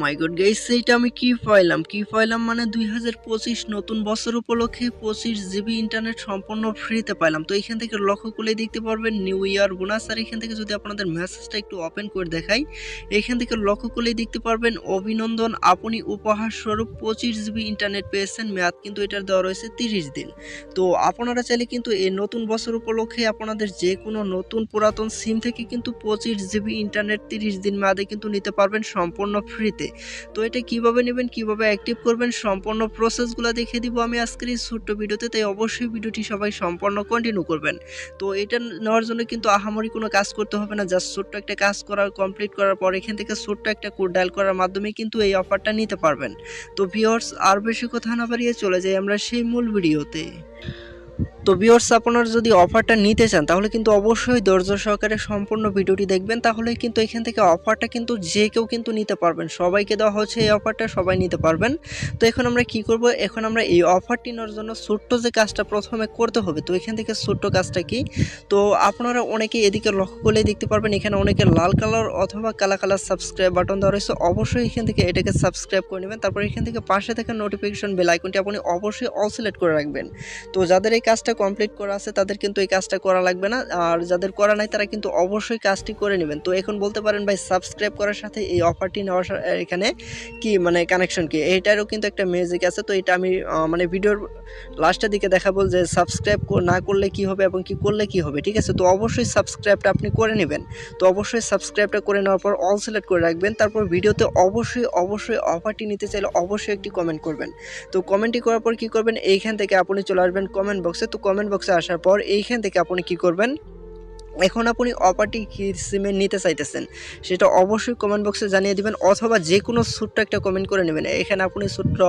মাই god guys, এইটা আমি কি পাইলাম মানে 2025 নতুন বছর উপলক্ষে 25 জিবি ইন্টারনেট সম্পূর্ণ ফ্রিতে পাইলাম। তো এখান থেকে লক্ষ্য করলেই দেখতে পারবেন নিউ ইয়ার বোনাস। আর এখান থেকে যদি আপনাদের মেসেজটা একটু ওপেন করে দেখাই, এখান থেকে লক্ষ্য করলেই দেখতে পারবেন অভিনন্দন, আপনি উপহার স্বরূপ 25 জিবি ইন্টারনেট পেয়েছেন। মেয়াদ কিন্তু এটার দেওয়া রয়েছে 30 দিন। তো আপনারা চাইলে কিন্তু এই নতুন বছর উপলক্ষে আপনাদের যে কোনো নতুন পুরাতন সিম থেকে কিন্তু 25 জিবি ইন্টারনেট 30 দিন মেয়াদে কিন্তু নিতে পারবেন সম্পূর্ণ ফ্রিতে। তো এটা কিভাবে নেবেন, কিভাবে অ্যাক্টিভ করবেন, সম্পূর্ণ প্রসেসগুলো দেখিয়ে দিব আমি আজকের এই ছোট্ট ভিডিওতে। তাই অবশ্যই ভিডিওটি সবাই সম্পূর্ণ কন্টিনিউ করবেন। তো এটা নেওয়ার জন্য কিন্তু আহামরি কোনো কাজ করতে হবে না, জাস্ট ছোট্ট একটা কাজ কমপ্লিট করার পর এখান থেকে ছোট্ট একটা কোড ডায়াল করার মাধ্যমে কিন্তু এই অফারটা নিতে পারবেন। তো ভিউয়ার্স, আর বেশি কথা না বাড়িয়ে চলে যাই আমরা সেই মূল ভিডিওতে। তো ভিউয়ার্স, আপনারা যদি অফারটা নিতে চান তাহলে কিন্তু অবশ্যই ধৈর্য সহকারে সম্পূর্ণ ভিডিওটি দেখবেন, তাহলে কিন্তু এখান থেকে অফারটা কিন্তু যে কেউ কিন্তু নিতে পারবেন। সবাইকে দেওয়া হচ্ছে এই অফারটা, সবাই নিতে পারবেন। তো এখন আমরা কি করব, এখন আমরা এই অফারটি নেওয়ার জন্য ছোট্ট যে কাজটা প্রথমে করতে হবে। তো এখান থেকে ছোট্ট কাজটা কি, তো আপনারা অনেকে এদিকে লক্ষ্য করলেই দেখতে পারবেন এখানে অনেকে লাল কালার অথবা কালা কালার সাবস্ক্রাইব বাটন দেওয়া রয়েছে। অবশ্যই এখান থেকে এটাকে সাবস্ক্রাইব করে নেবেন। তারপর এখান থেকে পাশে থাকা নোটিফিকেশন বেল আইকনটি আপনি অবশ্যই অল সিলেক্ট করে রাখবেন। তো যাদের এই কাজটা কমপ্লিট করা আছে তাদের কিন্তু এই কাজটা করা লাগবে না, আর যাদের করা নাই তারা কিন্তু অবশ্যই কাজটি করে নেবেন। তো এখন বলতে পারেন ভাই সাবস্ক্রাইব করার সাথে এই অফারটি নেওয়ার এখানে কি মানে কানেকশন কি, এইটারও কিন্তু একটা ম্যাজিক আছে। তো এটা আমি মানে ভিডিওর লাস্টের দিকে দেখাবো যে সাবস্ক্রাইব না করলে কি হবে এবং কি করলে কি হবে, ঠিক আছে। তো অবশ্যই সাবস্ক্রাইবটা আপনি করে নেবেন। তো অবশ্যই সাবস্ক্রাইবটা করে নেওয়ার পর অল সিলেক্ট করে রাখবেন। তারপর ভিডিওতে অবশ্যই অফারটি নিতে চাইলে অবশ্যই একটি কমেন্ট করবেন। তো কমেন্টটি করার পর কি করবেন, এইখান থেকে আপনি চলে আসবেন কমেন্ট বক্সে। তো কমেন্ট বক্সে আসার পর এইখান থেকে আপনি কি করবেন, এখন আপনি অফারটি কি সিমে নিতে চাইতেছেন সেটা অবশ্যই কমেন্ট বক্সে জানিয়ে দিবেন, অথবা যে কোনো ছোট্ট একটা কমেন্ট করে নেবেন। এখানে আপনি ছোট্ট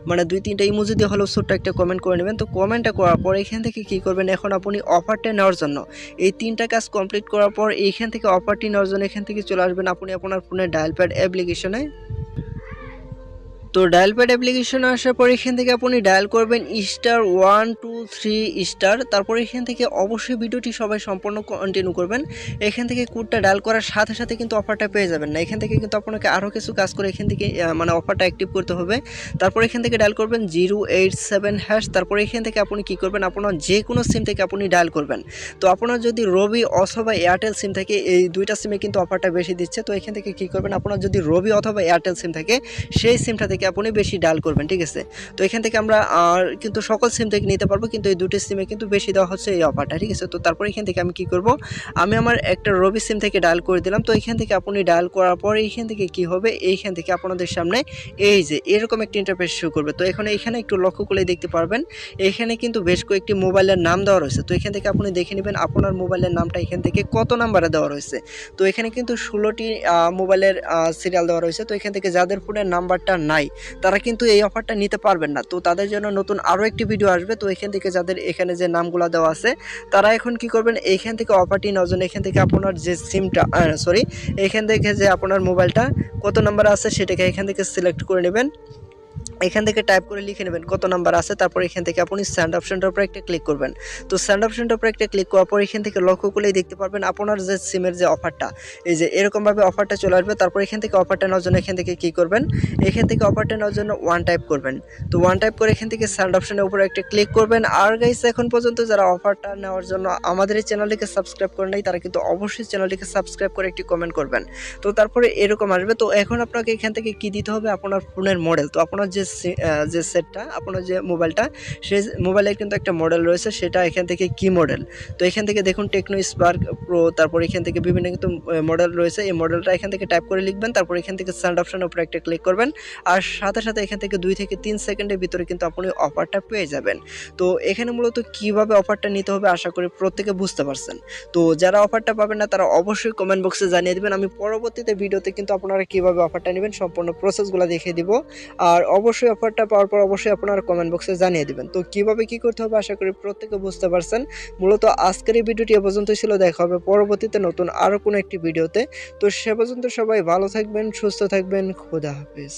মানে 2-3টা ইমোজি দিয়ে হলেও ছোট্ট একটা কমেন্ট করে নেবেন। তো কমেন্টটা করার পর এখান থেকে কি করবেন, এখন আপনি অফারটা নেওয়ার জন্য এই 3টা কাজ কমপ্লিট করার পর এইখান থেকে অফারটি নেওয়ার জন্য এখান থেকে চলে আসবেন আপনি আপনার ফোনের ডায়াল প্যাড অ্যাপ্লিকেশনে। তো ডায়াল প্যাড অ্যাপ্লিকেশনে আসার পর এখান থেকে আপনি ডায়াল করবেন *123*, তারপর এখান থেকে অবশ্যই ভিডিওটি সবাই সম্পূর্ণ কন্টিনিউ করবেন। এখান থেকে কোডটা ডায়াল করার সাথে সাথে কিন্তু অফারটা পেয়ে যাবেন না, এখান থেকে কিন্তু আপনাকে আরও কিছু কাজ করে এখান থেকে মানে অফারটা অ্যাক্টিভ করতে হবে। তারপর এখান থেকে ডায়াল করবেন 087#, তারপর এখান থেকে আপনি কি করবেন, আপনার যে কোনো সিম থেকে আপনি ডায়াল করবেন। তো আপনার যদি রবি অথবা এয়ারটেল সিম থাকে, এই দুইটা সিমে কিন্তু অফারটা বেশি দিচ্ছে। তো এখান থেকে কি করবেন, আপনার যদি রবি অথবা এয়ারটেল সিম থাকে সেই সিমটা থেকে আপনি বেশি ডায়াল করবেন, ঠিক আছে। তো এখান থেকে আমরা কিন্তু সকল সিম থেকে নিতে পারবো, কিন্তু এই দুটি সিমে কিন্তু বেশি দেওয়া হচ্ছে এই অফারটা, ঠিক আছে। তো তারপর এখান থেকে আমি কি করব, আমি আমার একটা রবি সিম থেকে ডায়াল করে দিলাম। তো এখান থেকে আপনি ডায়াল করার পর এইখান থেকে কি হবে, এইখান থেকে আপনাদের সামনে এই যে এরকম একটা ইন্টারফেস শো করবে। তো এখানে একটু লক্ষ্য করলে দেখতে পারবেন এখানে কিন্তু বেশ কয়েকটি মোবাইলের নাম দেওয়া রয়েছে। তো এখান থেকে আপনি দেখে নেবেন আপনার মোবাইলের নামটা এখান থেকে কত নাম্বারে দেওয়া রয়েছে। তো এখানে কিন্তু 16টি মোবাইলের সিরিয়াল দেওয়া রয়েছে। তো এখান থেকে যাদের ফোনের নাম্বারটা নাই তারা কিন্তু এই অফারটা নিতে পারবেন না। তো তাদের জন্য নতুন আরও একটি ভিডিও আসবে। তো এখান থেকে যাদের এখানে যে নামগুলো দেওয়া আছে তারা এখন কি করবেন, এইখান থেকে অফারটি নেওয়ার জন্য এখান থেকে আপনার যে সিমটা এখান থেকে যে আপনার মোবাইলটা কত নাম্বার আছে সেটাকে এখান থেকে সিলেক্ট করে নেবেন। এখান থেকে টাইপ করে লিখে নেবেন কত নাম্বার আছে। তারপর এখান থেকে আপনি সেন্ড অপশনটার উপর একটা ক্লিক করবেন। তো সেন্ড অপশনটার উপর একটা ক্লিক করার পর এখান থেকে লক্ষ্য করলেই দেখতে পারবেন আপনার যে সিমের যে অফারটা, এই যে এরকমভাবে অফারটা চলে আসবে। তারপর এখান থেকে অফারটা নেওয়ার জন্য এখান থেকে কী করবেন, এখান থেকে অফারটা নেওয়ার জন্য 1 টাইপ করবেন। তো 1 টাইপ করে এখান থেকে সেন্ড অপশনের উপর একটা ক্লিক করবেন। আর গাইস, এখন পর্যন্ত যারা অফারটা নেওয়ার জন্য আমাদের এই চ্যানেলটিকে সাবস্ক্রাইব করে নাই তারা কিন্তু অবশ্যই চ্যানেলটিকে সাবস্ক্রাইব করে একটি কমেন্ট করবেন। তো তারপরে এরকম আসবে। তো এখন আপনাকে এখান থেকে কী দিতে হবে, আপনার ফোনের মডেল। তো আপনার যে সেটটা, আপনার যে মোবাইলটা, সেই মোবাইলের কিন্তু একটা মডেল রয়েছে, সেটা এখান থেকে কি মডেল। তো এখান থেকে দেখুন টেকনো স্পার্ক প্রো, তারপর এখান থেকে বিভিন্ন কিন্তু মডেল রয়েছে। এই মডেলটা এখান থেকে টাইপ করে লিখবেন। তারপর এখান থেকে সেন্ড অপশনের উপরে একটা ক্লিক করবেন। আর সাথে সাথে এখান থেকে 2 থেকে 3 সেকেন্ডের ভিতরে কিন্তু আপনি অফারটা পেয়ে যাবেন। তো এখানে মূলত কিভাবে অফারটা নিতে হবে আশা করি প্রত্যেকে বুঝতে পারছেন। তো যারা অফারটা পাবেন না তারা অবশ্যই কমেন্ট বক্সে জানিয়ে দেবেন। আমি পরবর্তীতে ভিডিওতে কিন্তু আপনারা কিভাবে অফারটা নেবেন সম্পূর্ণ প্রসেসগুলো দেখিয়ে দিব। আর অবশ্যই অফারটা পাওয়ার পর অবশ্যই আপনারা কমেন্ট বক্সে জানিয়ে দিবেন। তো কিভাবে কি করতে হবে আশা করি প্রত্যেকে বুঝতে পারছেন। মূলত আজকের এই ভিডিওটি এ পর্যন্তই ছিল। দেখা হবে পরবর্তীতে নতুন আরও কোনো একটি ভিডিওতে। তো সে পর্যন্ত সবাই ভালো থাকবেন, সুস্থ থাকবেন। খোদা হাফেজ।